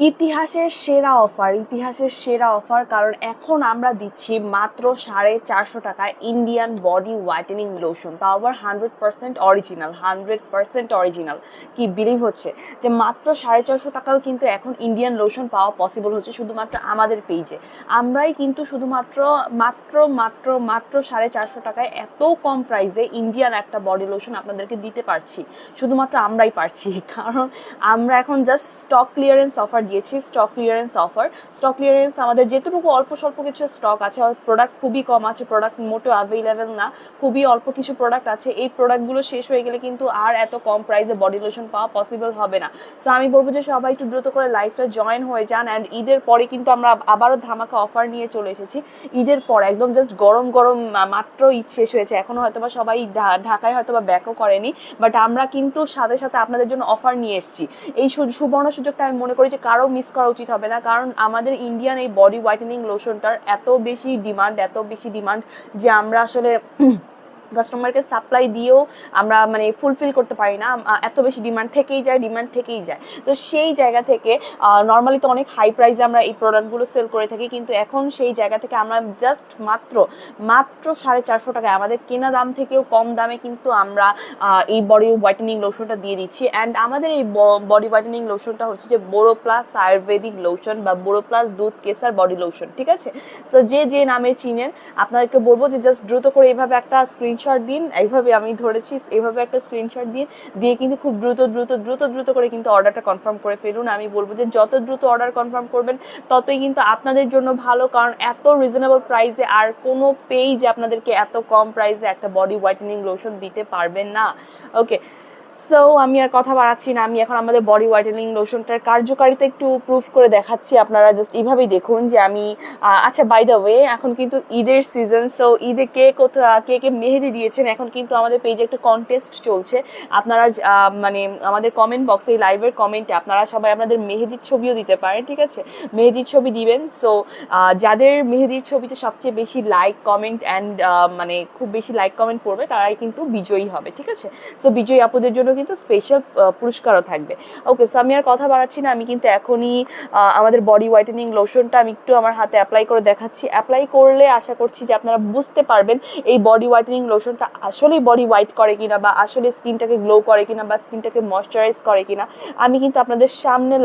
ইতিহাসের সেরা অফার কারণ এখন আমরা দিচ্ছি মাত্র 450 টাকায় ইন্ডিয়ান বডি হোয়াইটেনিং লোশন, তাও আবার 100% অরিজিনাল। কি বিলিভ হচ্ছে যে মাত্র 450 টাকাও কিন্তু এখন ইন্ডিয়ান লোশন পাওয়া পসিবল হচ্ছে শুধুমাত্র আমাদের পেজে। আমরাই কিন্তু শুধুমাত্র মাত্র মাত্র মাত্র 450 টাকায় এত কম প্রাইসে ইন্ডিয়ান একটা বডি লোশন আপনাদেরকে দিতে পারছি, শুধুমাত্র আমরাই পারছি। কারণ আমরা এখন জাস্ট স্টক ক্লিয়ারেন্স অফার দিয়েছি। স্টক ক্লিয়ারেন্স আমাদের যেটুকু অল্প স্বল্প কিছু স্টক আছে, প্রোডাক্ট খুবই কম আছে, প্রোডাক্ট মোটেও অ্যাভেলেবেল না, খুবই অল্প কিছু প্রোডাক্ট আছে। এই প্রোডাক্টগুলো শেষ হয়ে গেলে কিন্তু আর এত কম প্রাইসে বডি লোশন পাওয়া পসিবল হবে না। সো আমি বলবো যে সবাই একটু দ্রুত করে লাইভটা জয়েন হয়ে যান। অ্যান্ড ঈদের পরে কিন্তু আমরা আবারও ধামাকা অফার নিয়ে চলে এসেছি। ঈদের পর একদম জাস্ট গরম গরম, মাত্র ঈদ শেষ হয়েছে, এখনো হয়তো বা সবাই ঢাকায় হয়তো বা ব্যাকও করেনি, বাট আমরা কিন্তু সাথে সাথে আপনাদের জন্য অফার নিয়ে এসেছি। এই সুবর্ণ সুযোগটা আমি মনে করি যে কারো মিস করা উচিত হবে না, কারণ আমাদের ইন্ডিয়ান এই বডি হোয়াইটেনিং লোশনটার এত বেশি ডিমান্ড যে আমরা আসলে কাস্টমারকে সাপ্লাই দিয়েও আমরা মানে ফুলফিল করতে পারি না, এত বেশি ডিমান্ড থেকেই যায়। তো সেই জায়গা থেকে নর্মালি তো অনেক হাই প্রাইসে আমরা এই প্রোডাক্টগুলো সেল করে থাকি, কিন্তু এখন সেই জায়গা থেকে আমরা জাস্ট মাত্র 450 টাকায় আমাদের কেনা দাম থেকেও কম দামে কিন্তু আমরা এই বডি হোয়াইটেনিং লোশনটা দিয়ে দিচ্ছি। অ্যান্ড আমাদের এই বডি হোয়াইটেনিং লোশনটা হচ্ছে যে বোরো প্লাস আয়ুর্বেদিক লোশন বা বোরো প্লাস দুধ কেসার বডি লোশন, ঠিক আছে? সো যে নামে চিনেন, আপনাদেরকে বলবো যে জাস্ট দ্রুত করে এইভাবে একটা স্ক্রিনশট দিন, এইভাবে আমি ধরেছি, এইভাবে একটা স্ক্রিনশট দিয়ে কিন্তু খুব দ্রুত করে কিন্তু অর্ডারটা কনফার্ম করে ফেলুন। আমি বলবো যে যত দ্রুত অর্ডার কনফার্ম করবেন ততই কিন্তু আপনাদের জন্য ভালো, কারণ এত রিজনেবল প্রাইসে আর কোনো পেজ আপনাদেরকে এত কম প্রাইসে একটা বডি হোয়াইটেনিং লোশন দিতে পারবেন না। ওকে, সো আমি আর কথা বাড়াচ্ছি না, আমি এখন আমাদের বডি হোয়াইটেনিং লোশনটার কার্যকারিতা একটু প্রুফ করে দেখাচ্ছি। আপনারা জাস্ট এইভাবেই দেখুন যে আমি আচ্ছা, বাই দ্য ওয়ে, এখন কিন্তু ঈদের সিজন, সো ঈদে কে মেহেদি দিয়েছেন, এখন কিন্তু আমাদের পেজে একটা কন্টেস্ট চলছে। আপনারা মানে আমাদের কমেন্ট বক্সে, এই লাইভের কমেন্টে আপনারা সবাই আপনাদের মেহেদির ছবিও দিতে পারেন, ঠিক আছে? মেহেদির ছবি দিবেন। সো যাদের মেহেদির ছবিতে সবচেয়ে বেশি লাইক কমেন্ট অ্যান্ড মানে খুব বেশি লাইক কমেন্ট পড়বে তারাই কিন্তু বিজয়ী হবে, ঠিক আছে? সো বিজয়ী আপুদের জন্য কিন্তু স্পেশাল পুরস্কারও থাকবে। ওকে, সো আমি আর কথা বাড়াচ্ছি না, আমি কিন্তু এখনই আমাদের বডি হোয়াইটেনিং লোশনটা আমি একটু আমার হাতে অ্যাপ্লাই করে দেখাচ্ছি। অ্যাপ্লাই করলে আশা করছি যে আপনারা বুঝতে পারবেন এই বডি হোয়াইটেনিং লোশনটা আসলেই বডি হোয়াইট করে কিনা, বা আসলে স্কিনটাকে গ্লো করে কিনা, বা স্কিনটাকে ময়শ্চারাইজ করে কিনা। আমি কিন্তু আপনাদের সামনে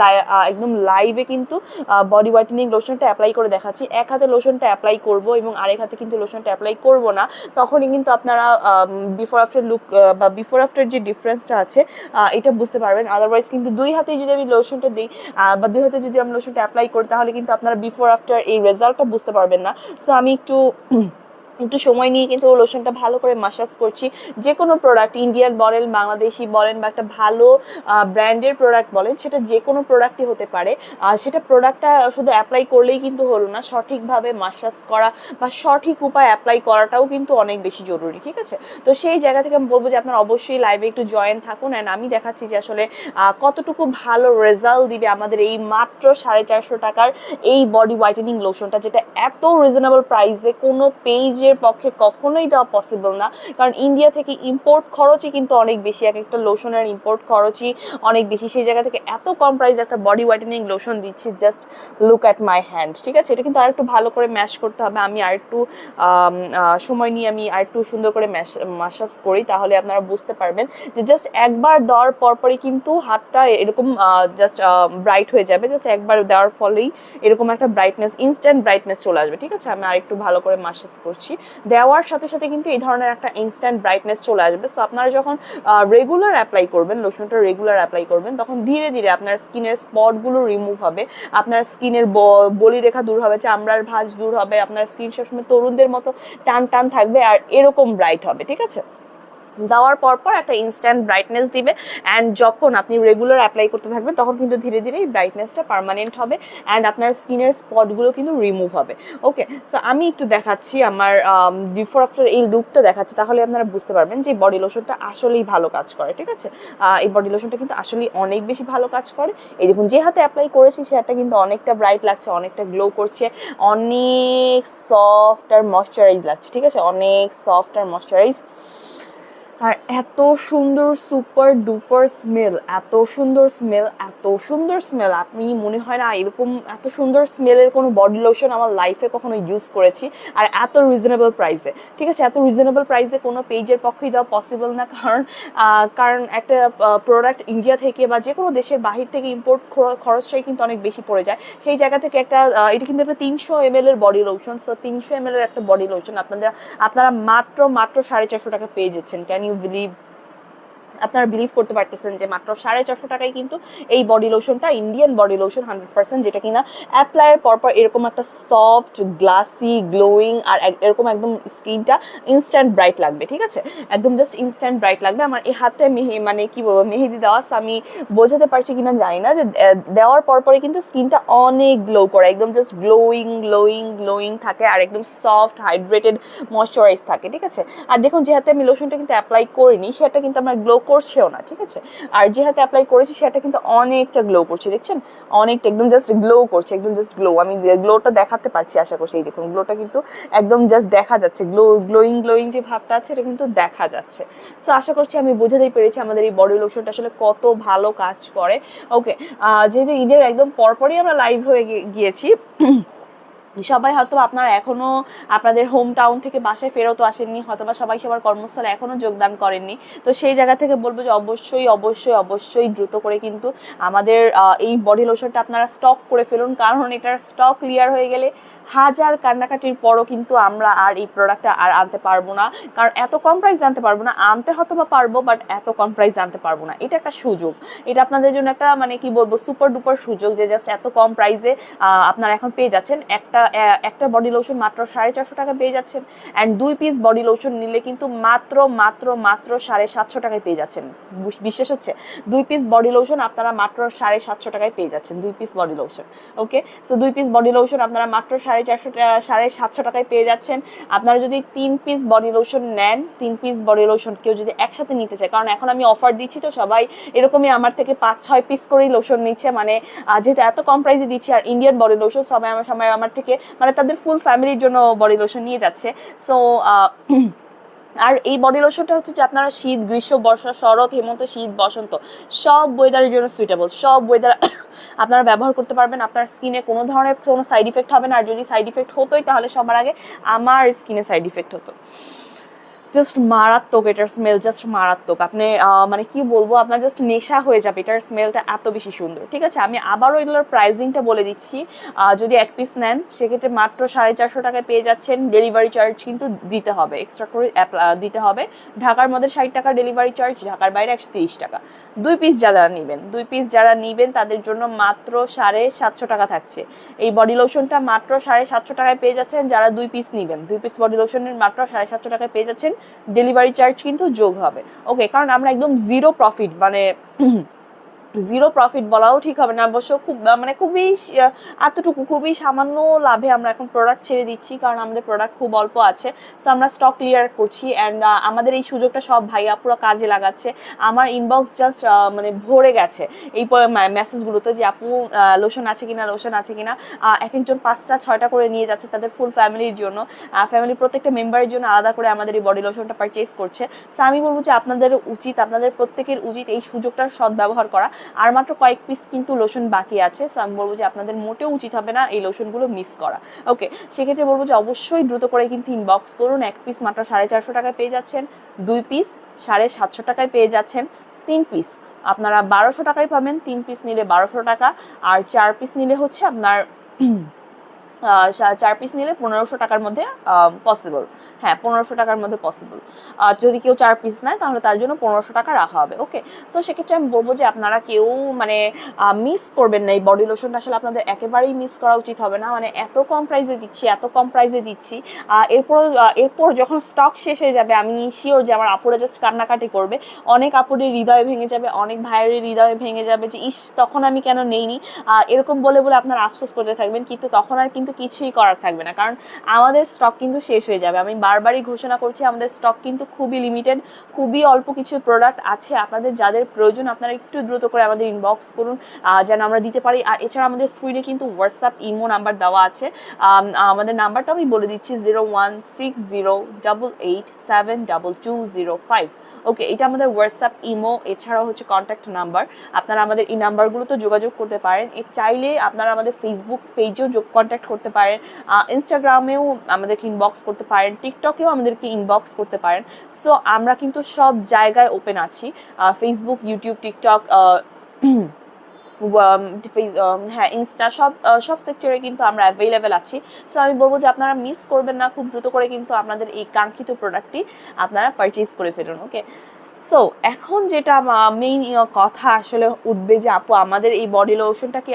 একদম লাইভে কিন্তু বডি হোয়াইটেনিং লোশনটা অ্যাপ্লাই করে দেখাচ্ছি। এক হাতে লোশনটা অ্যাপ্লাই করব এবং আরেক হাতে কিন্তু লোশনটা অ্যাপ্লাই করব না, তখনই কিন্তু আপনারা বিফোর আফটার লুক বা বিফোর আফটার যে ডিফারেন্সটা আছে এটা বুঝতে পারবেন। আদারওয়াইজ কিন্তু দুই হাতে যদি আমি লোশনটা দিই বা দুই হাতে যদি আমি লোশনটা অ্যাপ্লাই করি, তাহলে কিন্তু আপনারা বিফোর আফটার এই রেজাল্টটা বুঝতে পারবেন না। সো আমি একটু সময় নিয়ে কিন্তু লোশনটা ভালো করে মাসাজ করছি। যে কোনো প্রোডাক্ট, ইন্ডিয়ান বলেন, বাংলাদেশি বলেন, বা একটা ভালো ব্র্যান্ডের প্রোডাক্ট বলেন, সেটা যে কোনো প্রোডাক্টই হতে পারে, সেটা প্রোডাক্টটা শুধু অ্যাপ্লাই করলেই কিন্তু হলো না, সঠিকভাবে মাসাজ করা বা সঠিক উপায় অ্যাপ্লাই করাটাও কিন্তু অনেক বেশি জরুরি, ঠিক আছে? তো সেই জায়গা থেকে আমি বলবো যে আপনারা অবশ্যই লাইভে একটু জয়েন থাকুন। অ্যান্ড আমি দেখাচ্ছি যে আসলে কতটুকু ভালো রেজাল্ট দিবে আমাদের এই মাত্র 450 টাকার এই বডি হোয়াইটেনিং লোশনটা, যেটা এত রিজনেবল প্রাইসে কোনো পেজে পক্ষে কখনোই দেওয়া পসিবল না। কারণ ইন্ডিয়া থেকে ইম্পোর্ট খরচই কিন্তু অনেক বেশি, এক একটা লোশনের ইম্পোর্ট খরচই অনেক বেশি। সেই জায়গা থেকে এত কম প্রাইসে একটা বডি হোয়াইটেনিং লোশন দিচ্ছি। Just look at my hand, ঠিক আছে? এটা কিন্তু আরেকটু ভালো করে ম্যাশ করতে হবে। আমি আরেকটু সময় নিয়ে আমি আরেকটু সুন্দর করে ম্যাসাজ করি, তাহলে আপনারা বুঝতে পারবেন যে জাস্ট একবার দেওয়ার পরপরই কিন্তু হাতটা এরকম জাস্ট ব্রাইট হয়ে যাবে। জাস্ট একবার দেওয়ার ফলেই এরকম একটা ব্রাইটনেস, ইনস্ট্যান্ট ব্রাইটনেস চলে আসবে, ঠিক আছে? আমি আরেকটু ভালো করে ম্যাসাজ করছি। দেওয়ার সাথে সাথে কিন্তু এই ধরনের একটা ইনস্ট্যান্ট ব্রাইটনেস চলে আসবে। সো আপনারা যখন রেগুলার অ্যাপ্লাই করবেন, লোশনটা রেগুলার অ্যাপ্লাই করবেন, তখন ধীরে ধীরে আপনার স্কিনের স্পটগুলো রিমুভ হবে, আপনার স্কিনের বলিরেখা দূর হবে, চামড়ার ভাঁজ দূর হবে, আপনার স্কিন সবসময় তরুণদের মতো টান টান থাকবে আর এরকম ব্রাইট হবে, ঠিক আছে? দেওয়ার পর একটা ইনস্ট্যান্ট ব্রাইটনেস দিবে। অ্যান্ড যখন আপনি রেগুলার অ্যাপ্লাই করতে থাকবেন, তখন কিন্তু ধীরে ধীরে এই ব্রাইটনেসটা পার্মানেন্ট হবে অ্যান্ড আপনার স্কিনের স্পটগুলো কিন্তু রিমুভ হবে। ওকে, সো আমি একটু দেখাচ্ছি আমার বিফোর আফটার এই লুকটা দেখাচ্ছি, তাহলে আপনারা বুঝতে পারবেন যে বডি লোশনটা আসলেই ভালো কাজ করে, ঠিক আছে? এই বডি লোশনটা কিন্তু আসলেই অনেক বেশি ভালো কাজ করে। এই দেখুন, যে হাতে অ্যাপ্লাই করেছি সে হাতটা কিন্তু অনেকটা ব্রাইট লাগছে, অনেকটা গ্লো করছে, অনেক সফট আর ময়শ্চারাইজ লাগছে, ঠিক আছে? অনেক সফট আর ময়শ্চারাইজ। আর এত সুন্দর সুপার ডুপার স্মেল, এত সুন্দর স্মেল, এত সুন্দর স্মেল, আপনি মনে হয় না এরকম এত সুন্দর স্মেলের কোনো বডি লোশন আমার লাইফে কখনো ইউজ করেছি, আর এত রিজনেবল প্রাইসে। ঠিক আছে, এত রিজনেবল প্রাইসে কোনো পেজের পক্ষেই দেওয়া পসিবল না, কারণ একটা প্রোডাক্ট ইন্ডিয়া থেকে বা যে কোনো দেশের বাহির থেকে ইম্পোর্ট খরচটাই কিন্তু অনেক বেশি পড়ে যায়। সেই জায়গা থেকে একটা এটা কিন্তু একটা 300 ml এর বডি লোশন। সো 300 ml এর একটা বডি লোশন আপনারা মাত্র 450 টাকা পেয়ে যাচ্ছেন। Can you believe? আপনারা বিলিভ করতে পারতেছেন যে মাত্র 450 টাকায় কিন্তু এই বডি লোশনটা, ইন্ডিয়ান বডি লোশন 100%, যেটা কিনা অ্যাপ্লাইয়ের পরপর এরকম একটা সফট গ্লাসি গ্লোয়িং আর এরকম একদম স্কিনটা ইনস্ট্যান্ট ব্রাইট লাগবে। ঠিক আছে, একদম জাস্ট ইনস্ট্যান্ট ব্রাইট লাগবে। আমার এই হাতটায় মানে কি বলবো, মেহেদি দেওয়া, আমি বোঝাতে পারছি কিনা জানি না, যে দেওয়ার পরপরই কিন্তু স্কিনটা অনেক গ্লো করে, একদম জাস্ট গ্লোয়িং গ্লোয়িং গ্লোয়িং থাকে, আর একদম সফট হাইড্রেটেড ময়শ্চারাইজ থাকে। ঠিক আছে, আর দেখুন যে হাতে আমি লোশনটা কিন্তু অ্যাপ্লাই করিনি সেটা কিন্তু আমার গ্লো করছেও না। ঠিক আছে, আর যে হাতে অ্যাপ্লাই করেছি সেটা কিন্তু অনেকটা গ্লো করছে, দেখছেন, অনেকটা একদম জাস্ট গ্লো করছে, একদম জাস্ট গ্লো। আমি গ্লোটা দেখাতে পারছি আশা করছি, এই দেখুন গ্লোটা কিন্তু একদম জাস্ট দেখা যাচ্ছে, গ্লোয়িং গ্লোয়িং যে ভাবটা আছে এটা কিন্তু দেখা যাচ্ছে। সো আশা করছি আমি বোঝাতেই পেরেছি আমাদের এই বডি লোশনটা আসলে কত ভালো কাজ করে। ওকে, যেহেতু ঈদের একদম পরপরই আমরা লাইভ হয়ে গিয়েছি, সবাই হয়তো আপনারা এখনো আপনাদের হোম টাউন থেকে বাসায় ফেরতও আসেননি, হয়তো বা সবাই সবার কর্মস্থলে এখনো যোগদান করেননি। তো সেই জায়গা থেকে বলবো যে অবশ্যই অবশ্যই অবশ্যই দ্রুত করে কিন্তু আমাদের এই বডি লোশনটা আপনারা স্টক করে ফেলুন, কারণ এটার স্টক ক্লিয়ার হয়ে গেলে হাজার কান্নাকাটির পরও কিন্তু আমরা আর এই প্রোডাক্টটা আর আনতে পারবো না, কারণ এত কম প্রাইস আনতে পারবো না। আনতে হয়তো বা পারবো, বাট এত কম প্রাইস আনতে পারবো না। এটা একটা সুযোগ, এটা আপনাদের জন্য একটা মানে কি বলবো সুপার ডুপার সুযোগ, যে জাস্ট এত কম প্রাইসে আপনারা এখন পেয়ে যাচ্ছেন। একটা বডি লোশন মাত্র 450 টাকা পেয়ে যাচ্ছেন, অ্যান্ড 2 পিস বডি লোশন নিলে কিন্তু মাত্র মাত্র মাত্র 750 টাকায় পেয়ে যাচ্ছেন। বিশ্বাস হচ্ছে? 2 পিস বডি লোশন আপনারা মাত্র 750 টাকায় পেয়ে যাচ্ছেন, 2 পিস বডি লোশন। ওকে, সো 2 পিস বডি লোশন আপনারা মাত্র 750 টাকায় পেয়ে যাচ্ছেন। আপনারা যদি 3 পিস বডি লোশন নেন, 3 পিস বডি লোশন কেউ যদি একসাথে নিতে চায়, কারণ এখন আমি অফার দিচ্ছি, তো সবাই এরকমই আমার থেকে 5-6 পিস করেই লোশন নিচ্ছে, মানে যেহেতু এত কম প্রাইসে দিচ্ছি, আর ইন্ডিয়ান বডি লোশন সবাই আমার থেকে মানে তাদের ফুল ফ্যামিলির জন্য বডি লোশন নিয়ে যাচ্ছে। সো আর এই বডি লোশনটা হচ্ছে যে আপনারা শীত, গ্রীষ্ম, বর্ষা, শরৎ, হেমন্ত, শীত, বসন্ত সব ওয়েদারের জন্য সুইটেবল, সব ওয়েদার আপনারা ব্যবহার করতে পারবেন। আপনার স্কিনে কোনো ধরনের কোনো সাইড ইফেক্ট হবে না, আর যদি সাইড ইফেক্ট হতোই তাহলে সবার আগে আমার স্কিনে সাইড ইফেক্ট হতো। জাস্ট মারাত্মক এটার স্মেল, জাস্ট মারাত্মক। আপনি মানে কি বলবো, আপনার জাস্ট নেশা হয়ে যাবে, এটার স্মেলটা এত বেশি সুন্দর। ঠিক আছে, আমি আবারও এগুলোর প্রাইসিংটা বলে দিচ্ছি। যদি 1 পিস নেন সেক্ষেত্রে মাত্র 450 টাকায় পেয়ে যাচ্ছেন। ডেলিভারি চার্জ কিন্তু দিতে হবে, এক্সট্রা করে দিতে হবে। ঢাকার মধ্যে 60 টাকা ডেলিভারি চার্জ, ঢাকার বাইরে 130 টাকা। 2 পিস যারা নিবেন তাদের জন্য মাত্র 750 টাকা থাকছে। এই বডি লোশনটা মাত্র 750 টাকায় পেয়ে যাচ্ছেন যারা 2 পিস নিবেন। 2 পিস বডি লোশনের মাত্র 750 টাকায় পেয়ে যাচ্ছেন, ডেলিভারি চার্জ কিন্তু যোগ হবে। ওকে, কারণ আমরা একদম জিরো প্রফিট, মানে জিরো প্রফিট বলাও ঠিক হবে না, অবশ্য খুব মানে এতটুকু খুবই সামান্য লাভে আমরা এখন প্রোডাক্ট ছেড়ে দিচ্ছি, কারণ আমাদের প্রোডাক্ট খুব অল্প আছে। সো আমরা স্টক ক্লিয়ার করছি, অ্যান্ড আমাদের এই সুযোগটা সব ভাইয়া পুরো কাজে লাগাচ্ছে। আমার ইনবক্স জাস্ট মানে ভরে গেছে এই মেসেজগুলোতে যে আপু লোশন আছে কিনা। এক একজন 5টা-6টা করে নিয়ে যাচ্ছে তাদের ফুল ফ্যামিলির জন্য, ফ্যামিলির প্রত্যেকটা মেম্বারের জন্য আলাদা করে আমাদের এই বডি লোশনটা পারচেজ করছে। সো আমি বলবো যে আপনাদের প্রত্যেকের উচিত এই সুযোগটার সদ্ব্যবহার করা। আর মাত্র কয়েক পিস কিন্তু লোশন বাকি আছে, সো আমি বলবো যে আপনাদের মোটেও উচিত হবে না এই লোশনগুলো মিস করা। ওকে, সেক্ষেত্রে বলবো যে অবশ্যই দ্রুত করে কিন্তু ইনবক্স করুন। 1 পিস মাত্র 450 টাকায় পেয়ে যাচ্ছেন, 2 পিস 750 টাকায় পেয়ে যাচ্ছেন, 3 পিস আপনারা 1200 টাকায় পাবেন। 3 পিস নিলে 1200 টাকা, আর 4 পিস নিলে হচ্ছে আপনার 4 পিস নিলে 1500 টাকার মধ্যে পসিবল। হ্যাঁ, 1500 টাকার মধ্যে পসিবল। যদি কেউ 4 পিস নেয় তাহলে তার জন্য 1500 টাকা রাখা হবে। ওকে, সো সেক্ষেত্রে আমি বলবো যে আপনারা কেউ মানে মিস করবেন না এই বডি লোশনটা, আসলে আপনাদের একেবারেই মিস করা উচিত হবে না। মানে এত কম প্রাইসে দিচ্ছি, এরপর যখন স্টক শেষ হয়ে যাবে আমি শিওর যে আমার আপুরা জাস্ট কান্নাকাটি করবে, অনেক আপুরের হৃদয় ভেঙে যাবে, অনেক ভাইয়ের হৃদয় ভেঙে যাবে যে ইস তখন আমি কেন নেইনি, এরকম বলে আপনারা আফসোস করতে থাকবেন, কিন্তু তখন আর কিন্তু কিছুই করার থাকবে না, কারণ আমাদের স্টক কিন্তু শেষ হয়ে যাবে। আমি বারবারই ঘোষণা করছি আমাদের স্টক কিন্তু খুবই লিমিটেড, খুবই অল্প কিছু প্রোডাক্ট আছে। আপনাদের যাদের প্রয়োজন আপনারা একটু দ্রুত করে আমাদের ইনবক্স করুন যেন আমরা দিতে পারি। আর এছাড়া আমাদের স্ক্রিনে কিন্তু হোয়াটসঅ্যাপ ইমো নাম্বার দেওয়া আছে, আমাদের নাম্বারটা আমি বলে দিচ্ছি 01608872205। ওকে, এটা আমাদের হোয়াটসঅ্যাপ, ইমো, এছাড়াও হচ্ছে কন্ট্যাক্ট নাম্বার। আপনারা আমাদের এই নাম্বারগুলোতে যোগাযোগ করতে পারেন। চাইলে আপনারা আমাদের ফেসবুক পেজেও কন্ট্যাক্ট করতে পারেন, ইনস্টাগ্রামেও আমাদেরকে ইনবক্স করতে পারেন, টিকটকেও আমাদেরকে ইনবক্স করতে পারেন। সো আমরা কিন্তু সব জায়গায় ওপেন আছি, ফেসবুক, ইউটিউব, টিকটক, হ্যাঁ, ইনস্টা, সব সেক্টরে কিন্তু আমরা অ্যাভেলেবেল আছি। সো আমি বলবো যে আপনারা মিস করবেন না, খুব দ্রুত করে কিন্তু আপনাদের এই কাঙ্ক্ষিত প্রোডাক্টটি আপনারা পারচেজ করে ফেলুন। ওকে, সো এখন যেটা মেইন কথা আসলে উঠবে যে আপু আমাদের এই বডি লোশনটা কি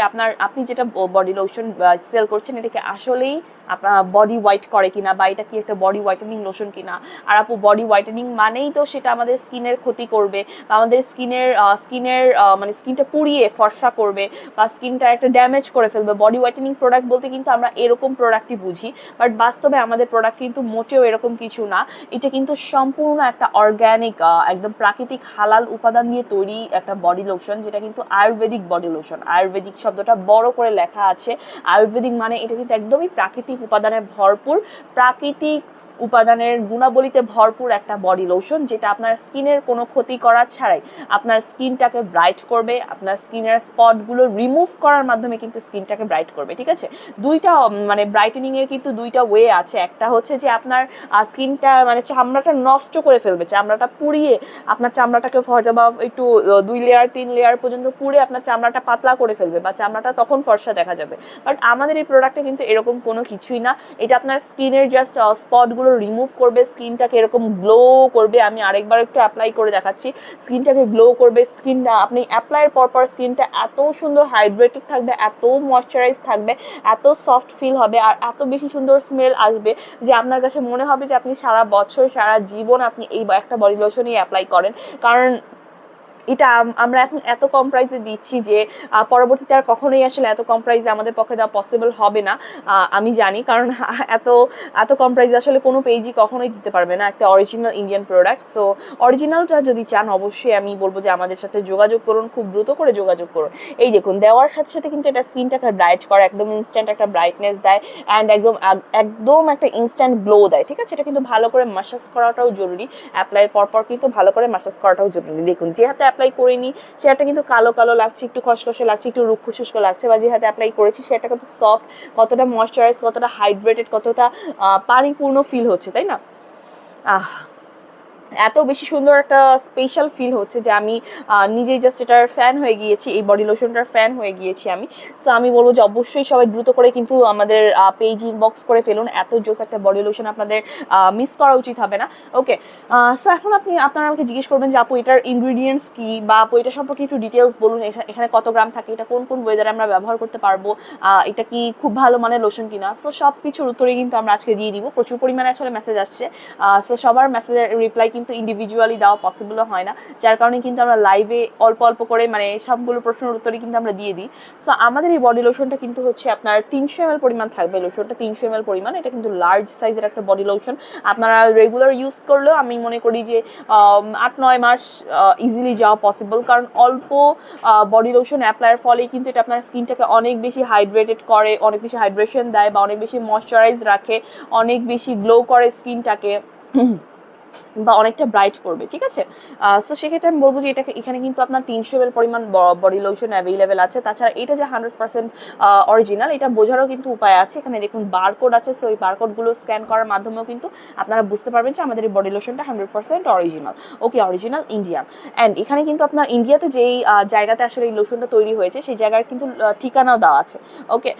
আপনি যেটা বডি লোশন সেল করছেন এটা কি আসলেই আপনার বডি হোয়াইট করে কিনা, বা এটা কি একটা বডি হোয়াইটেনিং লোশন কিনা। আর আপু বডি হোয়াইটেনিং মানেই তো সেটা আমাদের স্কিনের ক্ষতি করবে, বা আমাদের স্কিনের মানে স্কিনটা পুড়িয়ে ফর্সা করবে, বা স্কিনটা একটা ড্যামেজ করে ফেলবে। বডি হোয়াইটেনিং প্রোডাক্ট বলতে কিন্তু আমরা এরকম প্রোডাক্টই বুঝি, বাট বাস্তবে আমাদের প্রোডাক্ট কিন্তু মোটেও এরকম কিছু না। এটা কিন্তু সম্পূর্ণ একটা অর্গ্যানিক, একদম প্রাকৃতিক হালাল উপাদান দিয়ে তৈরি একটা বডি লোশন, যেটা কিন্তু আয়ুর্বেদিক বডি লোশন। আয়ুর্বেদিক শব্দটা বড় করে লেখা আছে। আয়ুর্বেদিক মানে এটা কিন্তু একদমই প্রাকৃতিক উপাদানে ভরপুর, প্রাকৃতিক উপাদানের গুণাবলীতে ভরপুর একটা বডি লোশন, যেটা আপনার স্কিনের কোনো ক্ষতি করা ছাড়াই আপনার স্কিনটাকে ব্রাইট করবে, আপনার স্কিনের স্পটগুলো রিমুভ করার মাধ্যমে কিন্তু স্কিনটাকে ব্রাইট করবে। ঠিক আছে, দুইটা মানে ব্রাইটেনিং এর কিন্তু দুইটা ওয়ে আছে। একটা হচ্ছে যে আপনার স্কিনটা মানে চামড়াটা নষ্ট করে ফেলবে, চামড়াটা পুড়িয়ে আপনার চামড়াটাকে হয়তো বা একটু 2 লেয়ার 3 লেয়ার পর্যন্ত পুড়ে আপনার চামড়াটা পাতলা করে ফেলবে, বা চামড়াটা তখন ফর্সা দেখা যাবে। বাট আমাদের এই প্রোডাক্টটা কিন্তু এরকম কোনো কিছুই না। এটা আপনার স্কিনের জাস্ট স্পটগুলো রিমুভ করবে, স্কিনটাকে এরকম গ্লো করবে। আমি আরেকবার একটু অ্যাপ্লাই করে দেখাচ্ছি। স্কিনটাকে গ্লো করবে, স্কিনটা আপনি অ্যাপ্লাইয়ের পরপর স্কিনটা এত সুন্দর হাইড্রেটেড থাকবে, এত ময়শ্চারাইজ থাকবে, এত সফট ফিল হবে, আর এত বেশি সুন্দর স্মেল আসবে যে আপনার কাছে মনে হবে যে আপনি সারা বছর সারা জীবন আপনি এই একটা বডি লোশনই অ্যাপ্লাই করেন। কারণ এটা আমরা এখন এত কম প্রাইসে দিচ্ছি যে পরবর্তীতে আর কখনোই আসলে এত কম প্রাইসে আমাদের পক্ষে দেওয়া পসিবল হবে না, আমি জানি। কারণ এত এত কম প্রাইসে আসলে কোনো পেজই কখনোই দিতে পারবে না একটা অরিজিনাল ইন্ডিয়ান প্রোডাক্ট। সো অরিজিনালটা যদি চান অবশ্যই আমি বলবো যে আমাদের সাথে যোগাযোগ করুন, খুব দ্রুত করে যোগাযোগ করুন। এই দেখুন, দেওয়ার সাথে সাথে কিন্তু এটা স্কিনটাকে ব্রাইট করে, একদম ইনস্ট্যান্ট একটা ব্রাইটনেস দেয়, অ্যান্ড একদম একটা ইনস্ট্যান্ট গ্লো দেয়। ঠিক আছে, এটা কিন্তু ভালো করে ম্যাসাজ করাটাও জরুরি, অ্যাপ্লাইয়ের পরপর কিন্তু ভালো করে ম্যাসাজ করাটাও জরুরি। দেখুন, যে হাতে অ্যাপ্লাই করিনি সে হাতে কিন্তু কালো কালো লাগছে, একটু খসখসে লাগছে, একটু রুক্ষ শুষ্ক লাগছে, বা যে হাতে অ্যাপ্লাই করেছি সেটা কত সফট, কতটা ময়শ্চারাইজ, কতটা হাইড্রেটেড, কতটা পানিপূর্ণ ফিল হচ্ছে, তাই না? এত বেশি সুন্দর একটা স্পেশাল ফিল হচ্ছে যে আমি নিজেই জাস্ট এটার ফ্যান হয়ে গিয়েছি, এই বডি লোশনটার ফ্যান হয়ে গিয়েছি আমি। সো আমি বলবো যে অবশ্যই সবাই দ্রুত করে কিন্তু আমাদের পেজ ইনবক্স করে ফেলুন, এত জোস একটা বডি লোশন আপনাদের মিস করা উচিত হবে না। ওকে, সো এখন আপনারা আমাকে জিজ্ঞেস করবেন যে আপু এটার ইনগ্রিডিয়েন্টস কি, বা আপু এটা সম্পর্কে একটু ডিটেলস বলুন, এখানে কত গ্রাম থাকে, এটা কোন কোন ওয়েদারে আমরা ব্যবহার করতে পারবো, এটা কি খুব ভালো মানের লোশন কিনা। সো সব কিছুর উত্তরে কিন্তু আমরা আজকে দিয়ে দিব। প্রচুর পরিমাণে আসলে মেসেজ আসছে, সো সবার মেসেজের রিপ্লাই কিন্তু ইন্ডিভিজুয়ালি দেওয়া পসিবলও হয় না, যার কারণে কিন্তু আমরা লাইভে অল্প অল্প করে মানে সবগুলো প্রশ্নের উত্তরই কিন্তু আমরা দিয়ে দিই। সো আমাদের এই বডি লোশনটা কিন্তু হচ্ছে আপনার 300 ml পরিমাণ থাকবে। লোশনটা 300 ml পরিমাণ, এটা কিন্তু লার্জ সাইজের একটা বডি লোশন। আপনারা রেগুলার ইউজ করলেও আমি মনে করি যে 8-9 মাস ইজিলি যাওয়া পসিবল, কারণ অল্প বডি লোশন অ্যাপ্লাইয়ের ফলেই কিন্তু এটা আপনার স্কিনটাকে অনেক বেশি হাইড্রেটেড করে, অনেক বেশি হাইড্রেশন দেয়, বা অনেক বেশি ময়শ্চারাইজ রাখে, অনেক বেশি গ্লো করে স্কিনটাকে, বা অনেকটা ব্রাইট করবে। ঠিক আছে, সো সেক্ষেত্রে আমি বলবো যে এখানে কিন্তু আপনার 300 ml পরিমাণ বডি লোশন অ্যাভেলেবেল আছে। তাছাড়া এটা যে 100% অরিজিনাল এটা বোঝারও কিন্তু উপায় আছে। এখানে দেখুন বারকোড আছে, সো এই বারকোডগুলো স্ক্যান করার মাধ্যমেও কিন্তু আপনারা বুঝতে পারবেন যে আমাদের এই বডি লোশনটা 100% original. Okay, original Indian. And এখানে কিন্তু আপনার ইন্ডিয়াতে যেই জায়গাতে আসলে এই লোশনটা তৈরি হয়েছে সেই জায়গার কিন্তু ঠিকানাও দেওয়া আছে। ওকে,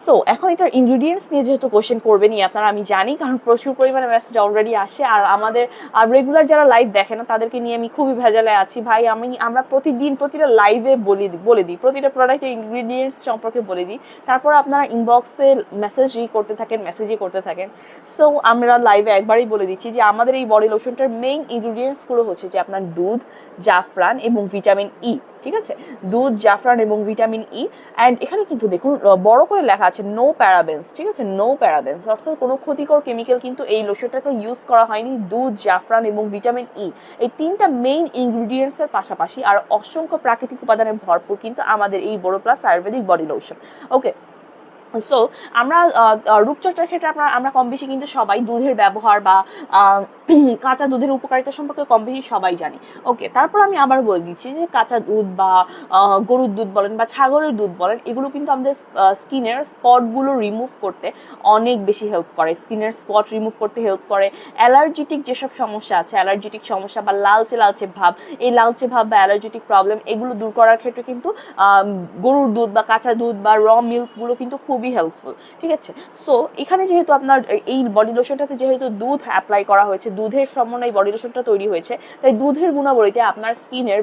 সো এখন এটার ইনগ্রিডিয়েন্টস নিয়ে যেহেতু কোশ্চেন করবেনই আপনারা, আমি জানি, কারণ প্রচুর পরিমাণে মেসেজ অলরেডি আসে। আর আমাদের রেগুলার যারা লাইভ দেখে না তাদেরকে নিয়ে আমি খুবই ভেজালে আছি ভাই। আমরা প্রতিদিন প্রতিটা লাইভে বলে দিই প্রতিটা প্রোডাক্টের ইনগ্রিডিয়েন্টস সম্পর্কে বলে দিই, তারপর আপনারা ইনবক্সে মেসেজই করতে থাকেন। সো আমরা লাইভে একবারই বলে দিচ্ছি যে আমাদের এই বডি লোশনটার মেইন ইনগ্রিডিয়েন্টসগুলো হচ্ছে যে আপনার দুধ, জাফরান এবং ভিটামিন ই। ঠিক আছে, দুধ, জাফরান এবং ভিটামিন ই। অ্যান্ড এখানে কিন্তু দেখুন বড় করে লেখা আছে নো প্যারাবেন্স। ঠিক আছে, নো প্যারাবেন্স অর্থাৎ কোনো ক্ষতিকর কেমিক্যাল কিন্তু এই লোশনটাতে ইউজ করা হয়নি। দুধ, জাফরান এবং ভিটামিন ই এই তিনটা মেইন ইনগ্রিডিয়েন্টসের পাশাপাশি আর অসংখ্য প্রাকৃতিক উপাদানে ভরপুর কিন্তু আমাদের এই বোরো প্লাস আয়ুর্বেদিক বডি লোশন। ওকে, সো আমরা রূপচর্চার ক্ষেত্রে আমরা কম বেশি কিন্তু সবাই দুধের ব্যবহার বা কাঁচা দুধের উপকারিতা সম্পর্কে কম বেশি সবাই জানি। ওকে, তারপর আমি আবার বলে দিচ্ছি যে কাঁচা দুধ বা গরুর দুধ বলেন বা ছাগলের দুধ বলেন, এগুলো কিন্তু আমাদের স্কিনের স্পটগুলো রিমুভ করতে অনেক বেশি হেল্প করে, স্কিনের স্পট রিমুভ করতে হেল্প করে। অ্যালার্জিটিক যেসব সমস্যা আছে, অ্যালার্জিটিক সমস্যা বা লালচে লালচে ভাব, এই লালচে ভাব বা অ্যালার্জিটিক প্রবলেম এগুলো দূর করার ক্ষেত্রে কিন্তু গরুর দুধ বা কাঁচা দুধ বা র মিল্কগুলো কিন্তু খুবই হেল্পফুল। ঠিক আছে, সো এখানে যেহেতু আপনার এই বডি লোশনটাতে যেহেতু দুধ অ্যাপ্লাই করা হয়েছে, দুধের সমন্বয়ে বডি লোশনটা তৈরি হয়েছে, তাই দুধের গুণাবলীতে আপনার স্কিনের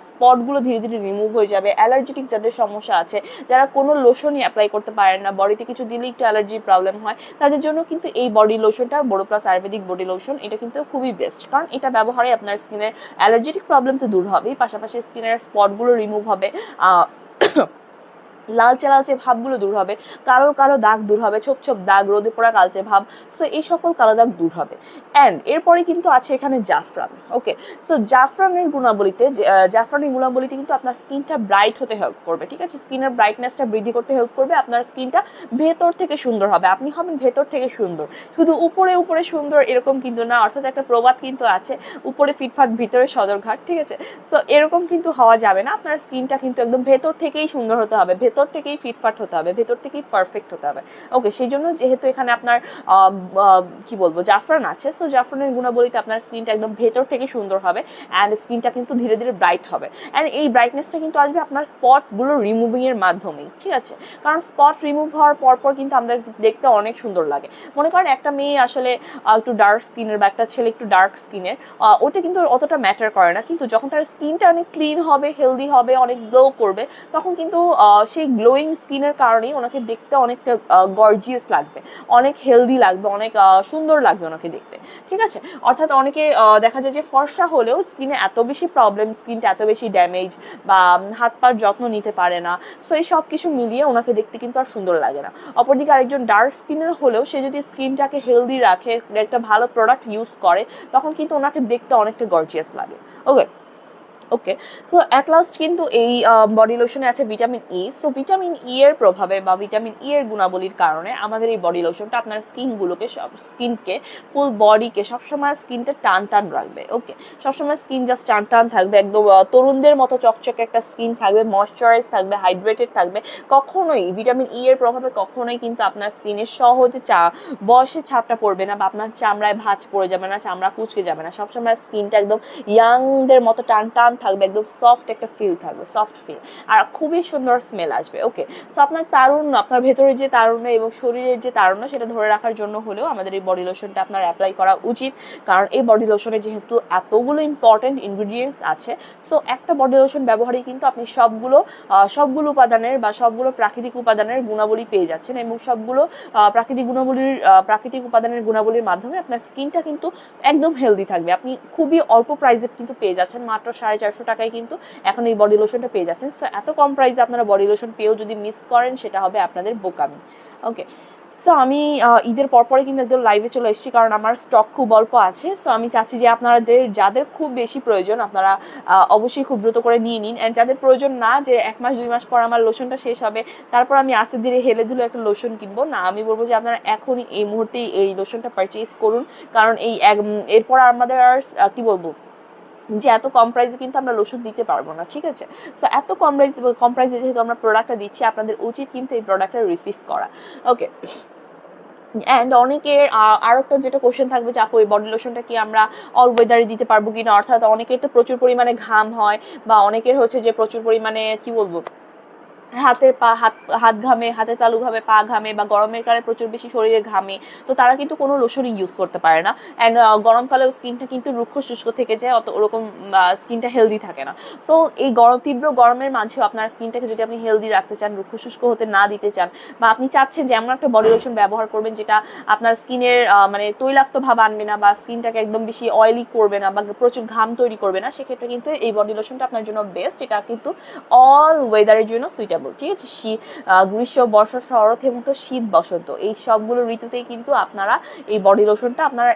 স্পটগুলো ধীরে ধীরে রিমুভ হয়ে যাবে। অ্যালার্জিটিক যাদের সমস্যা আছে, যারা কোনো লোশনই অ্যাপ্লাই করতে পারেন না, বডিতে কিছু দিলেই একটু অ্যালার্জির প্রবলেম হয়, তাদের জন্য কিন্তু এই বডি লোশনটা বোরোপ্লাস আয়ুর্বেদিক বডি লোশন এটা কিন্তু খুবই বেস্ট, কারণ এটা ব্যবহারে আপনার স্কিনের অ্যালার্জিটিক প্রবলেম তো দূর হবেই, পাশাপাশি স্কিনের স্পটগুলো রিমুভ হবে, লালচে লালচে ভাবগুলো দূর হবে, কালো কালো দাগ দূর হবে, ছোপ ছোপ দাগ, রোদে পোড়া কালচে ভাব, সো এই সকল কালো দাগ দূর হবে। অ্যান্ড এরপরে কিন্তু আছে এখানে জাফরান। ওকে, সো জাফরানের গুণাবলীতে কিন্তু আপনার স্কিনটা ব্রাইট হতে হেল্প করবে। ঠিক আছে, স্কিনের ব্রাইটনেসটা বৃদ্ধি করতে হেল্প করবে, আপনার স্কিনটা ভেতর থেকে সুন্দর হবে, আপনি হবেন ভেতর থেকে সুন্দর, শুধু উপরে উপরে সুন্দর এরকম কিন্তু না, অর্থাৎ একটা প্রবাদ কিন্তু আছে, উপরে ফিটফাট ভিতরে সদরঘাট। ঠিক আছে, সো এরকম কিন্তু হওয়া যাবে না, আপনার স্কিনটা কিন্তু একদম ভেতর থেকেই সুন্দর হতে হবে, ভেতর থেকেই ফিটফাট হতে হবে, ভেতর থেকেই পারফেক্ট হতে হবে। ওকে, সেই জন্য যেহেতু এখানে আপনার কি বলবো জাফরান আছে, সো জাফরানের গুণাবলীতে আপনার স্কিনটা একদম ভেতর থেকে সুন্দর হবে, অ্যান্ড স্কিনটা কিন্তু ধীরে ধীরে ব্রাইট হবে। অ্যান্ড এই ব্রাইটনেসটা কিন্তু আসবে আপনার স্পটগুলো রিমুভিং এর মাধ্যমেই। ঠিক আছে, কারণ স্পট রিমুভ হওয়ার পরপর কিন্তু আমাদের দেখতে অনেক সুন্দর লাগে। মনে করেন একটা মেয়ে আসলে একটু ডার্ক স্কিনের বা একটা ছেলে একটু ডার্ক স্কিনের, ওটা কিন্তু অতটা ম্যাটার করে না, কিন্তু যখন তার স্কিনটা অনেক ক্লিন হবে, হেলদি হবে, অনেক গ্লো করবে, তখন কিন্তু সেই গ্লোয়িং স্কিনের কারণেই ওনাকে দেখতে অনেকটা গর্জিয়াস লাগবে, অনেক হেলদি লাগবে, অনেক সুন্দর লাগবে ওনাকে দেখতে। ঠিক আছে, অর্থাৎ অনেকে দেখা যায় যে ফর্সা হলেও স্কিনে এত বেশি প্রবলেম, স্কিনটা এত বেশি ড্যামেজ বা হাত পার যত্ন নিতে পারে না, সো এই সব কিছু মিলিয়ে ওনাকে দেখতে কিন্তু আর সুন্দর লাগে না। অপরদিকে আরেকজন ডার্ক স্কিনের হলেও সে যদি স্কিনটাকে হেলদি রাখে, একটা ভালো প্রোডাক্ট ইউজ করে, তখন কিন্তু ওনাকে দেখতে অনেকটা গর্জিয়াস লাগে। ওকে ওকে, সো অ্যাট লাস্ট কিন্তু এই বডি লোশনে আছে vitamin E. So vitamin E এর প্রভাবে বা ভিটামিন ই এর গুণাবলীর কারণে আমাদের এই বডি লোশনটা আপনার স্কিনকে ফুল বডিকে সবসময় স্কিনটা টান টান রাখবে। ওকে, সবসময় স্কিন জাস্ট টান টান থাকবে, একদম তরুণদের মতো চকচকে একটা স্কিন থাকবে, ময়শ্চারাইজ থাকবে, হাইড্রেটেড থাকবে। কখনোই ভিটামিন ই এর প্রভাবে কখনোই কিন্তু আপনার স্কিনে সহজে বয়সের ছাপটা পড়বে না, বা আপনার চামড়ায় ভাঁজ পড়ে যাবে না, চামড়া কুচকে যাবে না, সবসময় স্কিনটা একদম ইয়াংদের মতো টান টান থাকবে, একদম সফট একটা ফিল থাকবে, সফট ফিল, আর খুবই সুন্দর স্মেল আসবে। ওকে, সো আপনার তারুণ্য, আপনার ভেতরের যে তারুণ্য এবং শরীরের যে তারুণ্য, সেটা ধরে রাখার জন্য হলেও আমাদের এই বডি লোশনটা আপনার অ্যাপ্লাই করা উচিত, কারণ এই বডি লোশনে যেহেতু এতগুলো ইম্পর্টেন্ট ইনগ্রিডিয়েন্টস আছে, সো একটা বডি লোশন ব্যবহারেই কিন্তু আপনি সবগুলো উপাদানের বা সবগুলো প্রাকৃতিক উপাদানের গুণাবলী পেয়ে যাচ্ছেন, এবং সবগুলো প্রাকৃতিক উপাদানের গুণাবলীর মাধ্যমে আপনার স্কিনটা কিন্তু একদম হেলদি থাকবে। আপনি খুবই অল্প প্রাইসে কিন্তু পেয়ে যাচ্ছেন, মাত্র 450 টাকায় কিন্তু এখন এই বডি লোশনটা পেয়ে যাচ্ছেন। সো এত কম প্রাইসে আপনারা বডি লোশন পেয়েও যদি মিস করেন, সেটা হবে আপনাদের বোকামি। ওকে, সো আমি ঈদের পরপরে কিন্তু একদম লাইভে চলে এসেছি, কারণ আমার স্টক খুব অল্প আছে। সো আমি চাচ্ছি যে আপনাদের যাদের খুব বেশি প্রয়োজন, আপনারা অবশ্যই খুব দ্রুত করে নিয়ে নিন, অ্যান্ড যাদের প্রয়োজন না যে 1 মাস 2 মাস পর আমার লোশনটা শেষ হবে, তারপর আমি আস্তে ধীরে হেলে ধুলে একটা লোশন কিনবো না, আমি বলবো যে আপনারা এখনই এই মুহূর্তেই এই লোশনটা পারচেজ করুন, কারণ এরপর আমাদের আর কি বলবো যে এত কম প্রাইসে কিন্তু আমরা লোশন দিতে পারবো না। ঠিক আছে, সো এত কম প্রাইসে যেহেতু আমরা প্রোডাক্টটা দিচ্ছি, আপনাদের উচিত কিন্তু এই প্রোডাক্টটা রিসিভ করা। ওকে, অ্যান্ড অনেকের আরও একটা যেটা কোশ্চেন থাকবে যে আপু এই বডি লোশনটা কি আমরা অল ওয়েদারে দিতে পারবো কিনা, অর্থাৎ অনেকের তো প্রচুর পরিমাণে ঘাম হয়, বা অনেকের হচ্ছে যে প্রচুর পরিমাণে কি বলবো হাত ঘামে, হাতে তালু ঘামে, পা ঘামে, বা গরমের কালে প্রচুর বেশি শরীরে ঘামে, তো তারা কিন্তু কোনো লোশনই ইউজ করতে পারে না, অ্যান্ড গরমকালেও স্কিনটা কিন্তু রুক্ষ শুষ্ক থেকে যায়, ওরকম স্কিনটা হেলদি থাকে না। সো এই তীব্র গরমের মাঝেও আপনার স্কিনটাকে যদি আপনি হেলদি রাখতে চান, রুক্ষ শুষ্ক হতে না দিতে চান, বা আপনি চাচ্ছেন যে এমন একটা বডি লোশন ব্যবহার করবেন যেটা আপনার স্কিনের মানে তৈলাক্ত ভাব আনবে না, বা স্কিনটাকে একদম বেশি অয়েলি করবে না, বা প্রচুর ঘাম তৈরি করবে না, সেক্ষেত্রে কিন্তু এই বডি লোশনটা আপনার জন্য বেস্ট। এটা কিন্তু অল ওয়েদারের জন্য সুইটেবল। ঠিক আছে, গ্রীষ্ম, বর্ষা, শরৎ, হেমন্ত, শীত, বসন্ত, এই সবগুলো ঋতুতেই কিন্তু আপনারা এই বডি লোশনটা আপনারা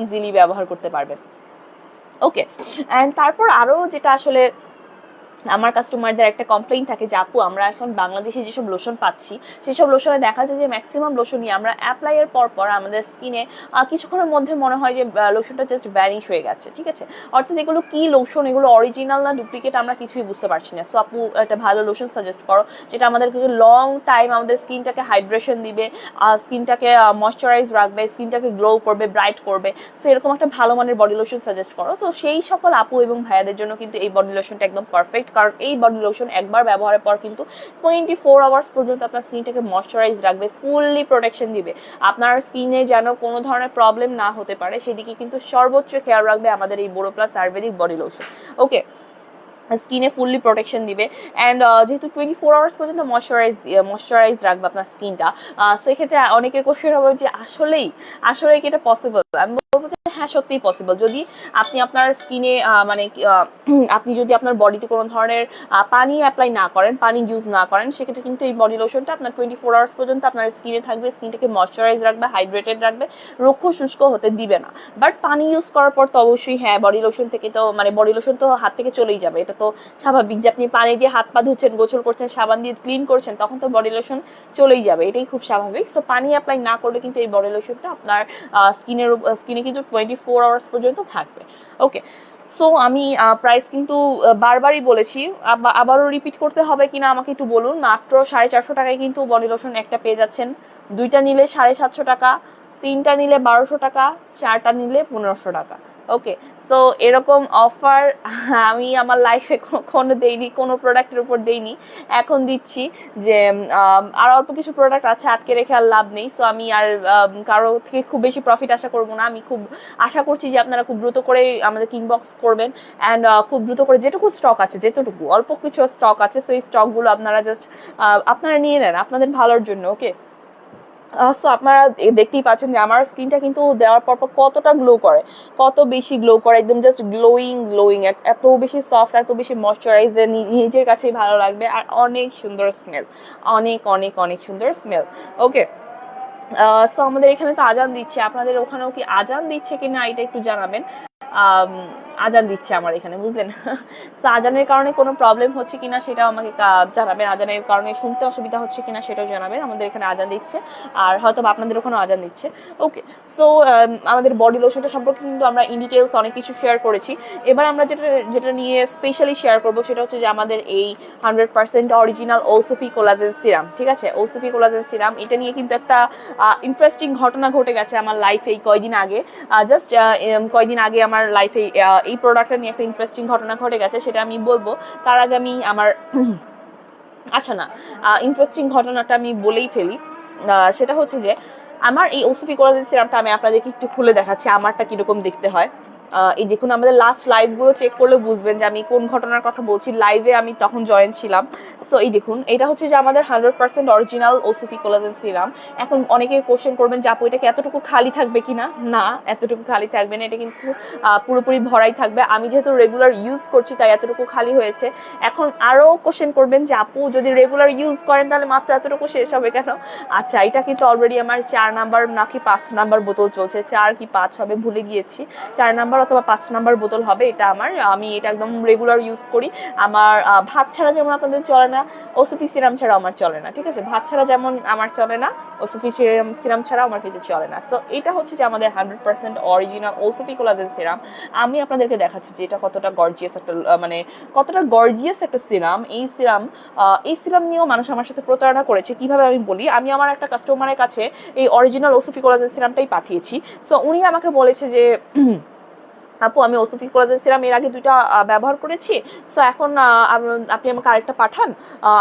ইজিলি ব্যবহার করতে পারবেন। ওকে, অ্যান্ড তারপর আরও যেটা আসলে আমার কাস্টমারদের একটা কমপ্লেইন থাকে যে আপু আমরা এখন বাংলাদেশে যেসব লোশন পাচ্ছি সেসব লোশনে দেখা যায় যে ম্যাক্সিমাম লোশনই আমরা অ্যাপ্লাইয়ের পর আমাদের স্কিনে কিছুক্ষণের মধ্যে মনে হয় যে লোশনটা জাস্ট ভ্যানিশ হয়ে গেছে, ঠিক আছে। অর্থাৎ এগুলো কি লোশন, এগুলো অরিজিনাল না ডুপ্লিকেট আমরা কিছুই বুঝতে পারছি না। সো আপু একটা ভালো লোশন সাজেস্ট করো যেটা আমাদেরকে লং টাইম আমাদের স্কিনটাকে হাইড্রেশন দিবে, স্কিনটাকে ময়শ্চারাইজ রাখবে, স্কিনটাকে গ্লো করবে, ব্রাইট করবে। সো এরকম একটা ভালো মানের বডি লোশন সাজেস্ট করো। তো সেই সকল আপু এবং ভাইয়াদের জন্য কিন্তু এই বডি লোশনটা একদম পারফেক্ট, কারণ এই বডি লোশন একবার ব্যবহারের পর কিন্তু 24 আওয়ার্স পর্যন্ত আপনার স্কিনটাকে ময়শ্চারাইজ রাখবে, ফুললি প্রোটেকশন দিবে। আপনার স্কিনে যেন কোনো ধরনের প্রবলেম না হতে পারে সেদিকে কিন্তু সর্বোচ্চ খেয়াল রাখবে আমাদের এই বোরোপ্লাস আয়ুর্বেদিক বডি লোশন। ওকে, স্কিনে ফুললি প্রোটেকশন দিবে অ্যান্ড যেহেতু 24 আওয়ার্স পর্যন্ত ময়শ্চারাইজ রাখবে আপনার স্কিনটা। সো এক্ষেত্রে অনেকের কোশ্চেন হবে যে আসলেই কি এটা পসিবল। আমি বলবো যে হ্যাঁ, সত্যিই পসিবল। যদি আপনি আপনার স্কিনে মানে আপনি যদি আপনার বডিতে কোনো ধরনের পানি অ্যাপ্লাই না করেন, পানি ইউজ না করেন, সেক্ষেত্রে কিন্তু এই বডি লোশনটা আপনার 24 আওয়ার্স পর্যন্ত আপনার স্কিনে থাকবে, স্কিনটাকে ময়শ্চারাইজ রাখবে, হাইড্রেটেড রাখবে, রুক্ষ শুষ্ক হতে দিবে না। বাট পানি ইউজ করার পর তো অবশ্যই হ্যাঁ, বডি লোশন থেকে তো মানে বডি লোশন তো হাত থেকে চলেই যাবে, এটা তো স্বাভাবিক। যে আপনি পানি দিয়ে হাত পা ধুচ্ছেন, গোসল করছেন, সাবান দিয়ে ক্লিন করছেন, তখন তো বডি লোশন চলেই যাবে, এটাই খুব স্বাভাবিক। সো পানি অ্যাপ্লাই না করলে কিন্তু এই বডি লোশনটা আপনার স্কিনে কিন্তু 24 আওয়ার্স পর্যন্ত থাকবে। ওকে, সো আমি প্রাইস কিন্তু বারবারই বলেছি, আবারও রিপিট করতে হবে কিনা আমাকে একটু বলুন। মাত্র 450 টাকায় কিন্তু বডি লোশন একটা পেয়ে যাচ্ছেন, দুইটা নিলে 750 টাকা, তিনটা নিলে 1200 টাকা, চারটা নিলে 1500 টাকা। ওকে, সো এরকম অফার আমি আমার লাইফে কখনো দেইনি, কোনো প্রোডাক্টের উপর দেইনি, এখন দিচ্ছি। যে আর অল্প কিছু প্রোডাক্ট আছে, আটকে রেখে আর লাভ নেই। সো আমি আর কারো থেকে খুব বেশি প্রফিট আশা করবো না। আমি খুব আশা করছি যে আপনারা খুব দ্রুত করে আমাদের ইনবক্স করবেন অ্যান্ড খুব দ্রুত করে যেটুকু স্টক আছে, যেটুকু অল্প কিছু স্টক আছে, সেই স্টকগুলো আপনারা জাস্ট আপনারা নিয়ে নেন আপনাদের ভালোর জন্য। ওকে, সো আপনারা দেখতেই পাচ্ছেন যে আমার স্কিনটা কিন্তু দেওয়ার পর কতটা গ্লো করে, কত বেশি গ্লো করে, একদম জাস্ট গ্লোয়িং, এত বেশি সফট, এত বেশি ময়শ্চারাইজার, নিজের কাছেই ভালো লাগবে, আর অনেক সুন্দর স্মেল, অনেক সুন্দর স্মেল। ওকে, সো আমাদের এখানে তো আজান দিচ্ছে, আপনাদের ওখানেও কি আজান দিচ্ছে কিনা এটা একটু জানাবেন। আজান দিচ্ছে আমার এখানে, বুঝলেন। সো আজানের কারণে কোনো প্রবলেম হচ্ছে কিনা সেটাও আমাকে জানাবেন, আজানের কারণে শুনতে অসুবিধা হচ্ছে কিনা সেটাও জানাবেন। আমাদের এখানে আজান দিচ্ছে, আর হয়তো আপনাদের ওখানেও আজান দিচ্ছে। ওকে, সো আমাদের বডি লোশনটা সম্পর্কে কিন্তু আমরা ইন ডিটেলস অনেক কিছু শেয়ার করেছি। এবার আমরা যেটা নিয়ে স্পেশালি শেয়ার করবো সেটা হচ্ছে যে আমাদের এই 100% অরিজিনাল ওসফি কোলাজেন সিরাম, ঠিক আছে। ওসফি কোলাজেন সিরাম, এটা নিয়ে কিন্তু একটা ইন্টারেস্টিং ঘটনা ঘটে গেছে আমার লাইফে কয়দিন আগে। জাস্ট কয়দিন আগে আমার লাইফে এই প্রোডাক্টটা নিয়ে একটা ইন্টারেস্টিং ঘটনা ঘটে গেছে, সেটা আমি বলবো। তার আগে আমি আমার আচ্ছা না, ইন্টারেস্টিং ঘটনাটা আমি বলেই ফেলি। সেটা হচ্ছে যে আমার এই ওসফি কোলাজেন সিরামটা আমি আপনাদেরকে একটু খুলে দেখাচ্ছি আমারটা কিরকম দেখতে হয়। এই দেখুন, আমাদের লাস্ট লাইভগুলো চেক করলে বুঝবেন যে আমি কোন ঘটনার কথা বলছি। লাইভে আমি তখন জয়েন ছিলাম। সো এই দেখুন, এটা হচ্ছে যে আমাদের 100% অরিজিনাল ওসফি কোলাজেন সিরাম। এখন অনেকে কোশ্চেন করবেন যে আপু এটা কি এতটুকু খালি থাকবে কিনা। না, এতটুকু খালি থাকবে না, এটা কিন্তু পুরোপুরি ভরাই থাকবে। আমি যেহেতু রেগুলার ইউজ করছি তাই এতটুকু খালি হয়েছে। এখন আরও কোশ্চেন করবেন যে আপু যদি রেগুলার ইউজ করেন তাহলে মাত্র এতটুকু শেষ হবে কেন। আচ্ছা, এটা কিন্তু অলরেডি আমার 4 নাম্বার নাকি 5 নাম্বার বোতল চলছে, 4 কি 5 হবে ভুলে গিয়েছি, 4 নাম্বার অথবা 5 নাম্বার বোতল হবে এটা আমার। আমি এটা একদম রেগুলার ইউজ করি। আমার ভাত ছাড়া যেমন আপনাদের চলে না, ওসফি সিরাম ছাড়া আমার চলে না, ঠিক আছে। ভাত ছাড়া যেমন আমার চলে না, ওসফি সিরাম ছাড়া আমার কিন্তু চলে না। সো এটা হচ্ছে যে আমাদের 100% অরিজিনাল ওসফি কোলাজেন সিরাম। আমি আপনাদেরকে দেখাচ্ছি যে এটা কতটা গর্জিয়াস একটা সিরাম। এই সিরাম নিয়েও মানুষ আমার সাথে প্রতারণা করেছে। কিভাবে আমি বলি, আমি আমার একটা কাস্টমারের কাছে এই অরিজিনাল ওসফি কোলাজেন সিরামটাই পাঠিয়েছি। সো উনি আমাকে বলেছে যে আপু আমি ওসফি কোলাজেন সিরাম এর আগে 2টা ব্যবহার করেছি, সো এখন আপনি আমাকে আরেকটা পাঠান,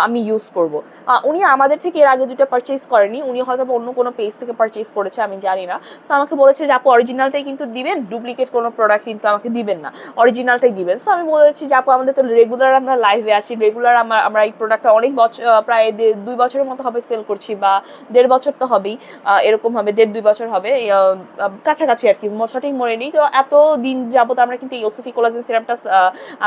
আমি ইউজ করব। উনি আমাদের থেকে এর আগে 2টা পারচেজ করেনি, উনি হয়তো অন্য কোনো পেজ থেকে পারচেজ করেছে, আমি জানি না। সো আমাকে বলেছে যে আপু অরিজিনালটাই কিন্তু দিবেন, ডুপ্লিকেট কোনো প্রোডাক্ট কিন্তু আমাকে দিবেন না, অরিজিনালটাই দিবেন। সো আমি বলেছি যে আপু আমাদের তো রেগুলার আমরা লাইভে আসি, রেগুলার আমরা এই প্রোডাক্টটা অনেক বছর, প্রায় 2 বছরের মতো হবে সেল করছি, বা 1.5 বছর তো হবেই, এরকম হবে, 1.5-2 বছর হবে, কাছাকাছি আর কি, সঠিক মনে নেই। তো এত দিন যাবত আমরা কিন্তু এই ওসিফি কোলাজেন সিরামটা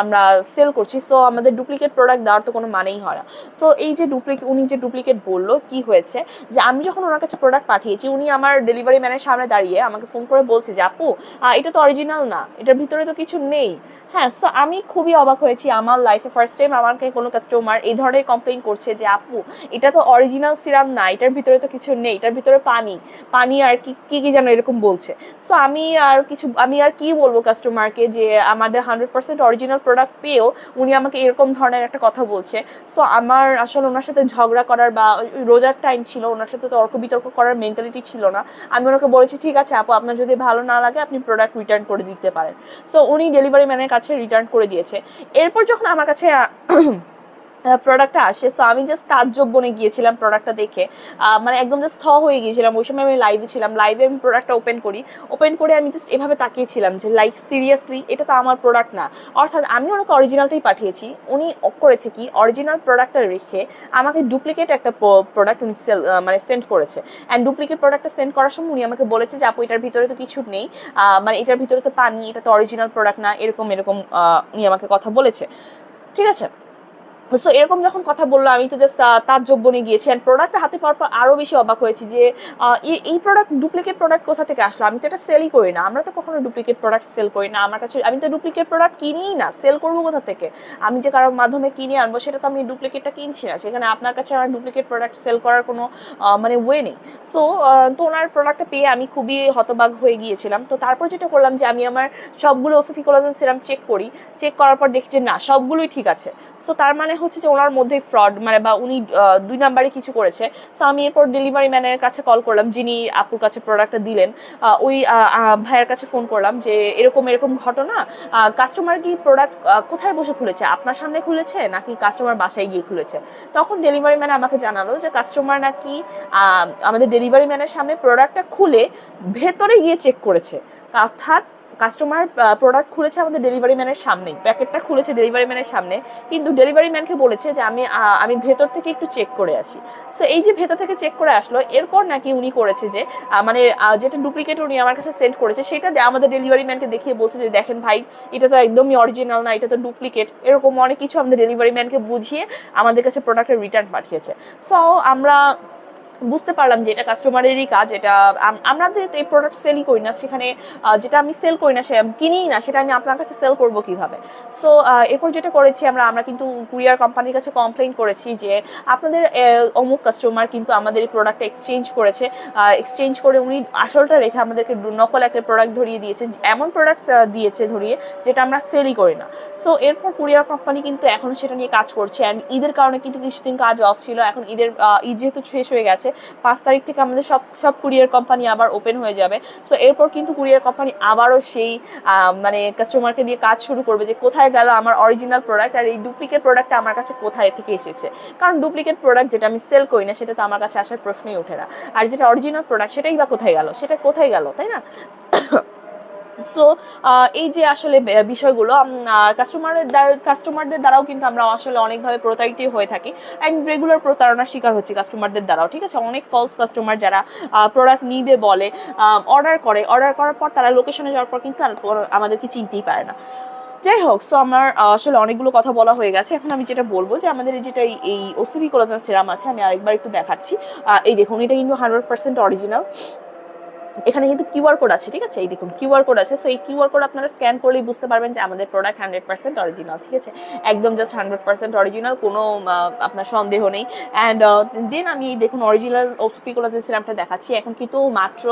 আমরা সেল করছি। সো আমাদের ডুপ্লিকেট প্রোডাক্ট দেওয়ার তো কোনো মানেই হয় না। সো এই যে উনি যে ডুপ্লিকেট বললো, কি হয়েছে যে আমি যখন ওনার কাছে প্রোডাক্ট পাঠিয়েছি, উনি আমার ডেলিভারি ম্যানের সামনে দাঁড়িয়ে আমাকে ফোন করে বলছে যে আপু এটা তো অরিজিনাল না, এটার ভিতরে তো কিছু নেই। হ্যাঁ, সো আমি খুবই অবাক হয়েছি। আমার লাইফে ফার্স্ট টাইম আমাকে কোনো কাস্টমার এই ধরনের কমপ্লেইন করছে যে আপু এটা তো অরিজিনাল সিরাম না, এটার ভিতরে তো কিছু নেই, এটার ভিতরে পানি পানি আর কি কি যেন এরকম বলছে। সো আমি আর কি বলবো কাস্টমারকে যে আমাদের 100% অরিজিনাল প্রোডাক্ট পেয়েও উনি আমাকে এরকম ধরনের একটা কথা বলছে। সো আমার আসলে ওনার সাথে ঝগড়া করার বা রোজার টাইম ছিল, ওনার সাথে তর্ক বিতর্ক করার মেন্টালিটি ছিল না। আমি ওনাকে বলেছি ঠিক আছে আপু, আপনার যদি ভালো না লাগে আপনি প্রোডাক্ট রিটার্ন করে দিতে পারেন। সো উনি ডেলিভারি ম্যানের কাছে রিটার্ন করে দিয়েছে। এরপর যখন আমার কাছে প্রোডাক্টটা আসে, সো আমি জাস্ট তাজ্জব বনে গিয়েছিলাম প্রোডাক্টটা দেখে, মানে একদম জাস্ট হয়ে গিয়েছিলাম। ওই সময় আমি লাইভে ছিলাম, লাইভে আমি প্রোডাক্টটা ওপেন করে আমি জাস্ট এভাবে তাকিয়েছিলাম যে লাইক সিরিয়াসলি এটা তো আমার প্রোডাক্ট না। অর্থাৎ আমি ওনাকে অরিজিনালটাই পাঠিয়েছি, উনি করেছে কি অরিজিনাল প্রোডাক্টটা রেখে আমাকে ডুপ্লিকেট একটা প্রোডাক্ট উনি সেন্ড করেছে। অ্যান্ড ডুপ্লিকেট প্রোডাক্টটা সেন্ড করার সময় উনি আমাকে বলেছে যে আপু এটার ভিতরে তো কিছু নেই, মানে এটার ভিতরে তো পানি, এটা তো অরিজিনাল প্রোডাক্ট না, এরকম উনি আমাকে কথা বলেছে। ঠিক আছে, সো এরকম যখন কথা বললো আমি তো জাস্ট তাজ্জব বনে গিয়েছি। অ্যান্ড প্রোডাক্টটা হাতে পাওয়ার পর আরও বেশি অবাক হয়েছি যে এই প্রোডাক্ট ডুপ্লিকেট প্রোডাক্ট কোথা থেকে আসলো। আমি তো এটা সেলই করি না, আমরা তো কখনো ডুপ্লিকেট প্রোডাক্ট সেল করি না। আমার কাছে আমি তো ডুপ্লিকেট প্রোডাক্ট কিনিই না, সেল করবো কোথা থেকে? আমি যে কারোর মাধ্যমে কিনে আনবো সেটা তো আমি ডুপ্লিকেটটা কিনছি না, সেখানে আপনার কাছে আমার ডুপ্লিকেট প্রোডাক্ট সেল করার কোনো মানে ওয়ে নেই। সো তো ওনার প্রোডাক্টটা পেয়ে আমি খুবই হতবাক হয়ে গিয়েছিলাম। তো তারপর যেটা করলাম যে আমি আমার সবগুলো ওসিফি কোলাজেন সিরাম চেক করার পর দেখছি যে না, সবগুলোই ঠিক আছে। সো তার মানে হচ্ছে যে ওনার মধ্যে ফ্রড মানে বা উনি 2 নাম্বারে কিছু করেছে। সো আমি এরপর ডেলিভারি ম্যানের কাছে কল করলাম, যিনি আপুর কাছে প্রোডাক্টটা দিলেন। ওই ভাইয়ের কাছে ফোন করলাম যে এরকম ঘটনা, কাস্টমার কি প্রোডাক্ট কোথায় বসে খুলেছে, আপনার সামনে খুলেছে নাকি কাস্টমার বাসায় গিয়ে খুলেছে? তখন ডেলিভারি ম্যান আমাকে জানালো যে কাস্টমার নাকি আমাদের ডেলিভারি ম্যানের সামনে প্রোডাক্টটা খুলে ভেতরে গিয়ে চেক করেছে। অর্থাৎ কাস্টমার প্রোডাক্ট খুলেছে আমাদের ডেলিভারি ম্যানের সামনে, প্যাকেটটা খুলেছে ডেলিভারি ম্যানের সামনে, কিন্তু ডেলিভারি ম্যানকে বলেছে যে আমি ভেতর থেকে একটু চেক করে আসি। সো এই যে ভেতর থেকে চেক করে আসলো, এরপর নাকি উনি করেছে যে মানে যেটা ডুপ্লিকেট উনি আমার কাছে সেন্ড করেছে সেটা আমাদের ডেলিভারি ম্যানকে দেখিয়ে বলছে যে দেখেন ভাই, এটা তো একদমই অরিজিনাল না, এটা তো ডুপ্লিকেট। এরকম অনেক কিছু আমাদের ডেলিভারি ম্যানকে বুঝিয়ে আমাদের কাছে প্রোডাক্টের রিটার্ন পাঠিয়েছে। সো আমরা বুঝতে পারলাম যে এটা কাস্টমারেরই কাজ, এটা আমাদের এই প্রোডাক্ট সেলই করি না, সেখানে যেটা আমি সেল করি না, সে কিনিই না, সেটা আমি আপনার কাছে সেল করবো কিভাবে? সো এরপর যেটা করেছি আমরা কিন্তু কুরিয়ার কোম্পানির কাছে কমপ্লেইন করেছি যে আপনাদের অমুক কাস্টমার কিন্তু আমাদের এই প্রোডাক্টটা এক্সচেঞ্জ করে উনি আসলটা রেখে আমাদেরকে নকল একটা প্রোডাক্ট ধরিয়ে দিয়েছে, এমন প্রোডাক্ট দিয়েছে ধরিয়ে যেটা আমরা সেলই করি না। সো এরপর কুরিয়ার কোম্পানি কিন্তু এখন সেটা নিয়ে কাজ করছে। অ্যান্ড ঈদের কারণে কিন্তু কিছুদিন কাজ অফ ছিল, এখন ঈদ যেহেতু শেষ হয়ে গেছে, 5 তারিখ থেকে আমাদের সব কুরিয়ার কোম্পানি আবার ওপেন হয়ে যাবে। সো এরপর কিন্তু কুরিয়ার কোম্পানি আবারও সেই মানে কাস্টমারকে দিয়ে কাজ শুরু করবে যে কোথায় গেল আমার অরিজিনাল প্রোডাক্ট, আর এই ডুপ্লিকেট প্রোডাক্টটা আমার কাছে কোথায় থেকে এসেছে। কারণ ডুপ্লিকেট প্রোডাক্ট যেটা আমি সেল করি না সেটা তো আমার কাছে আসার প্রশ্নই ওঠে না, আর যেটা অরিজিনাল প্রোডাক্ট সেটাই বা কোথায় গেল, তাই না? সো এই যে আসলে বিষয়গুলো কাস্টমারদের দ্বারাও কিন্তু আমরা আসলে অনেকভাবে প্রতারিত হয়ে থাকি, অ্যান্ড রেগুলার প্রতারণার শিকার হচ্ছি কাস্টমারদের দ্বারাও। ঠিক আছে, অনেক ফলস কাস্টমার যারা প্রোডাক্ট নিবে বলে, অর্ডার করার পর তারা লোকেশনে যাওয়ার পর কিন্তু আমাদেরকে চিনতেই পারে না। যাই হোক, সো আমার আসলে অনেকগুলো কথা বলা হয়ে গেছে। এখন আমি যেটা বলবো যে আমাদের যেটা এই ওসিফি কোলাজেন সিরাম আছে, আমি আরেকবার একটু দেখাচ্ছি। এই দেখুন, এটা কিন্তু 100% অরিজিনাল। এখানে কিন্তু কিউআর কোড আছে, ঠিক আছে, এই দেখুন কিউআর কোড আছে। সো এই কিউআর কোড আপনারা স্ক্যান করলেই বুঝতে পারবেন যে আমাদের প্রোডাক্ট 100% অরিজিনাল। ঠিক আছে, একদম জাস্ট 100% অরিজিনাল, কোনো আপনার সন্দেহ নেই। অ্যান্ড দেন আমি দেখুন অরিজিনাল ওসিফি কোলাজেন সিরামটা দেখাচ্ছি। এখন কিন্তু মাত্র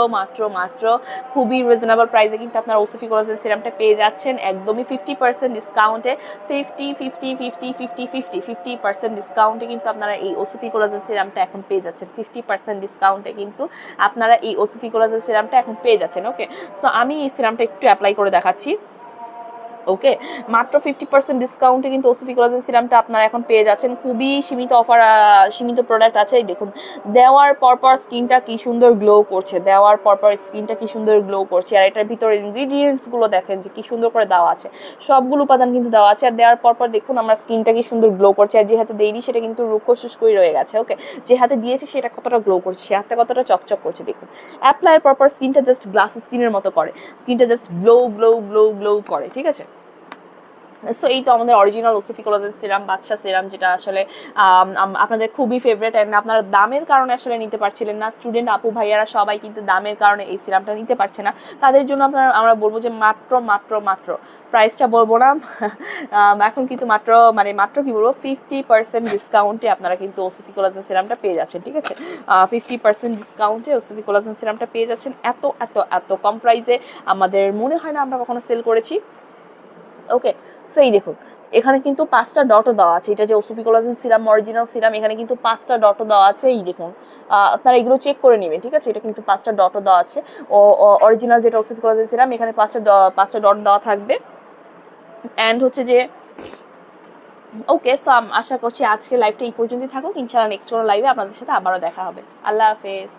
খুবই রিজনেবল প্রাইসে কিন্তু আপনারা ওসিফি কোলাজেন সিরামটা পেয়ে যাচ্ছেন একদমই 50% ডিসকাউন্টে। 50% ডিসকাউন্টে কিন্তু আপনারা এই ওসিফি কোলাজেন সিরামটা এখন পেয়ে যাচ্ছেন। 50% ডিসকাউন্টে কিন্তু আপনারা এই ওসিফি কোলাজেন সিরামটা এখন পেয়ে যাচ্ছেন। ওকে, সো আমি এই সিরামটা একটু অ্যাপ্লাই করে দেখাচ্ছি। ওকে, মাত্র 50% ডিসকাউন্টে কিন্তু ওসিফি কোলাজেন সিরামটা আপনারা এখন পেয়ে যাচ্ছেন। খুবই সীমিত অফার, সীমিত প্রোডাক্ট আছে। এই দেখুন, দেওয়ার পরপর স্কিনটা কি সুন্দর গ্লো করছে, দেওয়ার পরপর স্কিনটা কি সুন্দর গ্লো করছে। আর এটার ভিতরে ইনগ্রিডিয়েন্টসগুলো দেখেন যে কি সুন্দর করে দেওয়া আছে, সবগুলো উপাদান কিন্তু দেওয়া আছে। আর দেওয়ার পরপর দেখুন আমার স্কিনটা কি সুন্দর গ্লো করছে। আর যে হাতে দেইনি সেটা কিন্তু রুক্ষ শুষ্কই রয়ে গেছে। ওকে, যে হাতে দিয়েছি সেটা কতটা গ্লো করছে, সে হাতটা কতটা চকচক করছে দেখুন। অ্যাপ্লাইয়ের পরপর স্কিনটা জাস্ট গ্লাস স্কিনের মতো করে, স্কিনটা just glow glow glow glow করে, ঠিক আছে। সো এই তো আমাদের অরিজিনাল ওসিফি কোলাজেন সিরাম, বাদশা সিরাম, যেটা আসলে আপনাদের খুবই ফেভারিট। অ্যান্ড আপনারা দামের কারণে আসলে নিতে পারছিলেন না, স্টুডেন্ট আপু ভাইয়ারা সবাই কিন্তু দামের কারণে এই সিরামটা নিতে পারছে না। তাদের জন্য আমরা বলবো যে মাত্র মাত্র মাত্র, প্রাইসটা বলবো না এখন কিন্তু মাত্র কি বলবো, 50% ডিসকাউন্টে আপনারা কিন্তু ওসিফি কোলাজেন সিরামটা পেয়ে যাচ্ছেন, ঠিক আছে। 50% ডিসকাউন্টে ওসিফি কোলাজেন সিরামটা পেয়ে যাচ্ছেন এত এত এত কম প্রাইসে। আমাদের মনে হয় না আমরা কখনো সেল করেছি। ওকে, সো এই দেখুন, এখানে কিন্তু 5টা ডটও দেওয়া আছে। এটা যে ওসিফি কোলাজেন সিরাম, অরিজিনাল সিরাম, এখানে কিন্তু 5টা ডটও দেওয়া আছে। এই দেখুন, আপনারা এগুলো চেক করে নেবেন, ঠিক আছে। এটা কিন্তু 5টা ডটও দেওয়া আছে। ও অরিজিনাল যেটা ওসিফি কোলাজেন সিরাম, এখানে 5টা ডট দেওয়া থাকবে। অ্যান্ড হচ্ছে যে ওকে, সো আশা করছি আজকে লাইভটা এই পর্যন্তই থাকুক। ইনশাআল্লাহ নেক্সট কোনো লাইভে আপনাদের সাথে আবারও দেখা হবে। আল্লাহ হাফেজ।